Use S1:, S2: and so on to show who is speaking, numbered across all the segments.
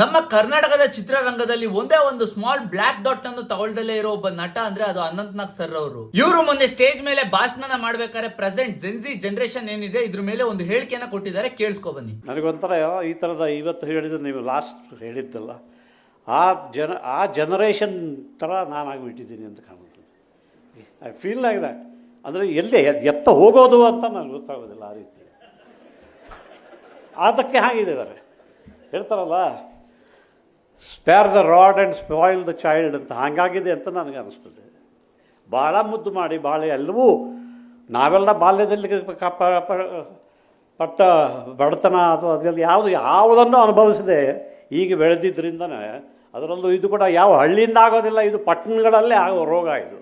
S1: ನಮ್ಮ ಕರ್ನಾಟಕದ ಚಿತ್ರರಂಗದಲ್ಲಿ ಒಂದೇ ಒಂದು ಸ್ಮಾಲ್ ಬ್ಲಾಕ್ ಡಾಟ್ ಅನ್ನು ತಗೊಳ್ದಲ್ಲೇ ಇರೋ ಒಬ್ಬ ನಟ ಅಂದ್ರೆ ಅದು ಅನಂತ್ ನಾಗ್ ಸರ್ ಅವರು. ಇವರು ಮೊನ್ನೆ ಸ್ಟೇಜ್ ಮೇಲೆ ಭಾಷಣ ಮಾಡ್ಬೇಕಾದ್ರೆ ಪ್ರೆಸೆಂಟ್ ಜೆನ್ಜಿ ಜನರೇಷನ್ ಏನಿದೆ ಇದ್ರ ಮೇಲೆ ಒಂದು ಹೇಳಿಕೆಯನ್ನ ಕೊಟ್ಟಿದ್ದಾರೆ, ಕೇಳಿಸ್ಕೊ ಬನ್ನಿ.
S2: ನನಗೊಂಥರ ಈ ಥರದ ಇವತ್ತು ಹೇಳಿದ್ದು ನೀವು ಲಾಸ್ಟ್ ಹೇಳಿದ್ದಲ್ಲ, ಆ ಜನರೇಷನ್ ಥರ ನಾನಾಗಿಬಿಟ್ಟಿದ್ದೀನಿ ಅಂತ ಕಾಣುತ್ತದೆ. I feel like that. ಅಂದರೆ ಎಲ್ಲಿ ಎತ್ತ ಹೋಗೋದು ಅಂತ ನನಗೆ ಗೊತ್ತಾಗೋದಿಲ್ಲ ಆ ರೀತಿ. ಅದಕ್ಕೆ ಹಾಗಿದ್ದಾರೆ ಹೇಳ್ತಾರಲ್ಲ, spare the rod and spoil the child ಅಂತ ಹಾಗಾಗಿದೆ ಅಂತ ನನಗೆ ಅನ್ನಿಸ್ತದೆ. ಭಾಳ ಮುದ್ದು ಮಾಡಿ ಭಾಳ ಎಲ್ಲವೂ ನಾವೆಲ್ಲ ಬಾಲ್ಯದಲ್ಲಿ ಪಟ್ಟ ಬಡತನ ಅಥವಾ ಅದರಲ್ಲಿ ಯಾವುದನ್ನು ಅನುಭವಿಸಿದೆ ಈಗ ಬೆಳೆದಿದ್ದರಿಂದನೇ. ಅದರಲ್ಲೂ ಇದು ಕೂಡ ಯಾವ ಹಳ್ಳಿಯಿಂದ ಆಗೋದಿಲ್ಲ, ಇದು ಪಟ್ಟಣಗಳಲ್ಲೇ ಆಗೋ ರೋಗ. ಇದು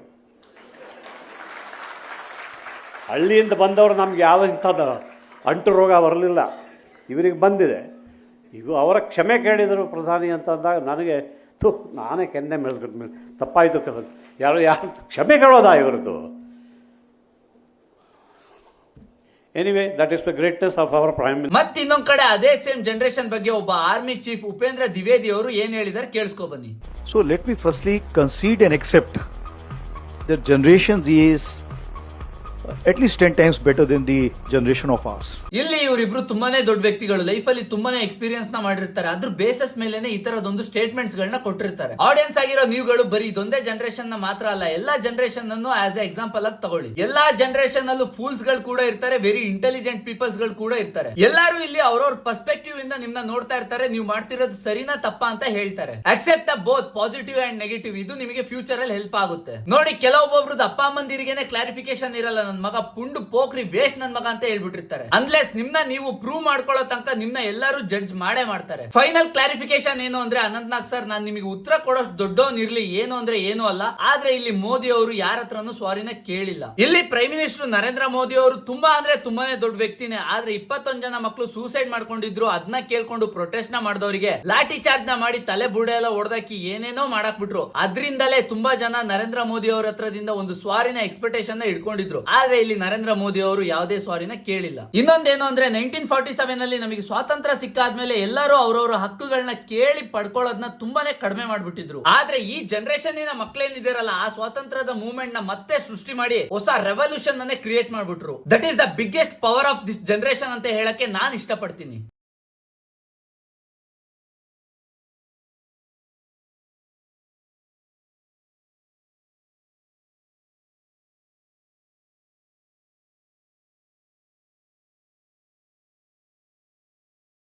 S2: ಹಳ್ಳಿಯಿಂದ ಬಂದವರು ನಮ್ಗೆ ಯಾವ ಇಂಥದ್ದು ಅಂಟು ರೋಗ ಬರಲಿಲ್ಲ, ಇವರಿಗೆ ಬಂದಿದೆ. ಇವು ಅವರ ಕ್ಷಮೆ ಕೇಳಿದರು ಪ್ರಧಾನಿ ಅಂತ ಅಂದಾಗ ನನಗೆ ನಾನೇ ಕೆನ್ನೆ ಮೇಲೆ ತಪ್ಪಾಯಿತು, ಯಾರು ಕ್ಷಮೆ ಕೇಳೋದಾ ಇವರದ್ದು? Anyway, that is the greatness of our prime minister.
S1: ಮತ್ತೆ ಇನ್ನೊಂದ್ ಕಡೆ ಅದೇ ಸೇಮ್ ಜನರೇಷನ್ ಬಗ್ಗೆ ಒಬ್ಬ ಆರ್ಮಿ ಚೀಫ್ ಉಪೇಂದ್ರ ದ್ವಿವೇದಿ ಅವರು ಏನ್ ಹೇಳಿದ್ದಾರೆ ಕೇಳಿಸ್ಕೊ ಬನ್ನಿ.
S3: So let me firstly concede and accept that generations is at least 10 times better than the generation of ours.
S1: ಇಲ್ಲಿ ಇವರಿಬ್ರು ತುಂಬಾನೇ ದೊಡ್ಡ ವ್ಯಕ್ತಿಗಳು, ಲೈಫ್ ಅಲ್ಲಿ ತುಂಬಾನೇ ಎಕ್ಸ್ಪೀರಿಯನ್ಸ್ ನ ಮಾಡಿರ್ತಾರೆ. ಅದ್ರ ಬೇಸಸ್ ಮೇಲೆನೆ ಈ ತರದೊಂದು ಸ್ಟೇಟ್ಮೆಂಟ್ಸ್ ಗಳನ್ನ ಕೊಟ್ಟಿರ್ತಾರೆ. ಆಡಿಯನ್ಸ್ ಆಗಿರೋ ನೀವುಗಳು ಬರೀ ಇದೊಂದೇ ಜನರೇಷನ್ ನ ಮಾತ್ರ ಅಲ್ಲ, ಎಲ್ಲಾ ಜನರೇಷನ್ ಅನ್ನು ಆಸ್ ಎ ಎಕ್ಸಾಂಪಲ್ ಆಗಿ ತಗೊಳ್ಳಿ. ಎಲ್ಲಾ ಜನರೇಷನ್ ಅಲ್ಲೂ ಫೂಲ್ಸ್ ಗಳು ಕೂಡ ಇರ್ತಾರೆ, ವೆರಿ ಇಂಟೆಲಿಜೆಂಟ್ ಪೀಪಲ್ಸ್ ಗಳು ಕೂಡ ಇರ್ತಾರೆ. ಎಲ್ಲರೂ ಇಲ್ಲಿ ಅವ್ರವ್ರ ಪರ್ಸ್ಪೆಕ್ಟಿವ್ ಇಂದ ನಿಮ್ನ ನೋಡ್ತಾ ಇರ್ತಾರೆ, ನೀವು ಮಾಡ್ತಿರೋದು ಸರಿನಾ ತಪ್ಪಾ ಅಂತ ಹೇಳ್ತಾರೆ. Accept the both positive and negative. ಇದು ನಿಮಗೆ ಫ್ಯೂಚರ್ ಅಲ್ಲಿ ಹೆಲ್ಪ್ ಆಗುತ್ತೆ. ನೋಡಿ, ಕೆಲವೊಬ್ಬರದ್ದು ಅಪ್ಪ ಅಮ್ಮಂದಿರಿಗೆನೆ ಕ್ಲಾರಿಫಿಕೇಶನ್ ಇರಲ್ಲ, ನನ್ ಮಗ ಪುಂಡು ಪೋಕ್ರಿ ವೇಸ್ಟ್ ನನ್ ಮಗ ಅಂತ ಹೇಳ್ಬಿಟ್ಟಿರ್ತಾರೆ. ಅನ್ಲೆಸ್ ನಿಮ್ನ ನೀವು ಪ್ರೂವ್ ಮಾಡ್ಕೊಳ್ಳೋ ತನಕ ನಿಮ್ನ ಎಲ್ಲರೂ ಜಡ್ಜ್ ಮಾಡೇ ಮಾಡ್ತಾರೆ. ಫೈನಲ್ ಕ್ಲಾರಿಫಿಕೇಶನ್ ಏನು ಅಂದ್ರೆ, ಅನಂತ್ ನಾಗ್ ಸರ್, ನಾನು ನಿಮಗೆ ಉತ್ತರ ಕೊಡೋಷ್ಟು ದೊಡ್ಡವನಿರ್ಲಿ ಏನು ಅಂದ್ರೆ ಏನು ಅಲ್ಲ. ಆದ್ರೆ ಇಲ್ಲಿ ಮೋದಿ ಅವರು ಯಾರ ಹತ್ರನೂ ಸಾರಿನ ಕೇಳಿಲ್ಲ. ಇಲ್ಲಿ ಪ್ರೈಮ್ ಮಿನಿಸ್ಟರ್ ನರೇಂದ್ರ ಮೋದಿ ಅವರು ತುಂಬಾ ಅಂದ್ರೆ ತುಂಬಾನೇ ದೊಡ್ಡ ವ್ಯಕ್ತಿನೇ. ಆದ್ರೆ 21 ಜನ ಮಕ್ಕಳು ಸೂಸೈಡ್ ಮಾಡ್ಕೊಂಡಿದ್ರು, ಅದನ್ನ ಕೇಳ್ಕೊಂಡು ಪ್ರೊಟೆಸ್ಟ್ ನ ಮಾಡಿದವರಿಗೆ ಲಾಠಿ ಚಾರ್ಜ್ ನ ಮಾಡಿ ತಲೆ ಬುಡೆ ಎಲ್ಲ ಹೊಡೆದಾಕಿ ಏನೇನೋ ಮಾಡಕ್ ಬಿಟ್ರು. ಅದ್ರಿಂದಲೇ ತುಂಬಾ ಜನ ನರೇಂದ್ರ ಮೋದಿ ಅವರ ಹತ್ರದಿಂದ ಒಂದು ಸ್ವಾರಿನ ಎಕ್ಸ್ಪೆಕ್ಟೇಷನ್ ನ ಇಟ್ಕೊಂಡಿದ್ರು. ಆದ್ರೆ ಇಲ್ಲಿ ನರೇಂದ್ರ ಮೋದಿ ಅವರು ಯಾವುದೇ ಸ್ವಾರಿನ ಕೇಳಿಲ್ಲ. ಇನ್ನೊಂದೇನು ಅಂದ್ರೆ 1947 ಅಲ್ಲಿ ನಮಗೆ ಸ್ವಾತಂತ್ರ್ಯ ಸಿಕ್ಕಾದ್ಮೇಲೆ ಎಲ್ಲರೂ ಅವರವರ ಹಕ್ಕುಗಳನ್ನ ಕೇಳಿ ಪಡ್ಕೊಳ್ಳೋದನ್ನ ತುಂಬಾನೇ ಕಡಿಮೆ ಮಾಡ್ಬಿಟ್ಟಿದ್ರು. ಆದ್ರೆ ಈ ಜನರೇಷನ್ ಮಕ್ಕಳೇನಿದಾರಲ್ಲ, ಆ ಸ್ವಾತಂತ್ರ್ಯದ ಮೂವ್ಮೆಂಟ್ ನ ಮತ್ತೆ ಸೃಷ್ಟಿ ಮಾಡಿ ಹೊಸ ರೆವಲ್ಯೂಷನ್ ಅನ್ನೇ ಕ್ರಿಯೇಟ್ ಮಾಡ್ಬಿಟ್ರು. That is the biggest power of this generation ಅಂತ ಹೇಳಕ್ಕೆ ನಾನು ಇಷ್ಟಪಡ್ತೀನಿ.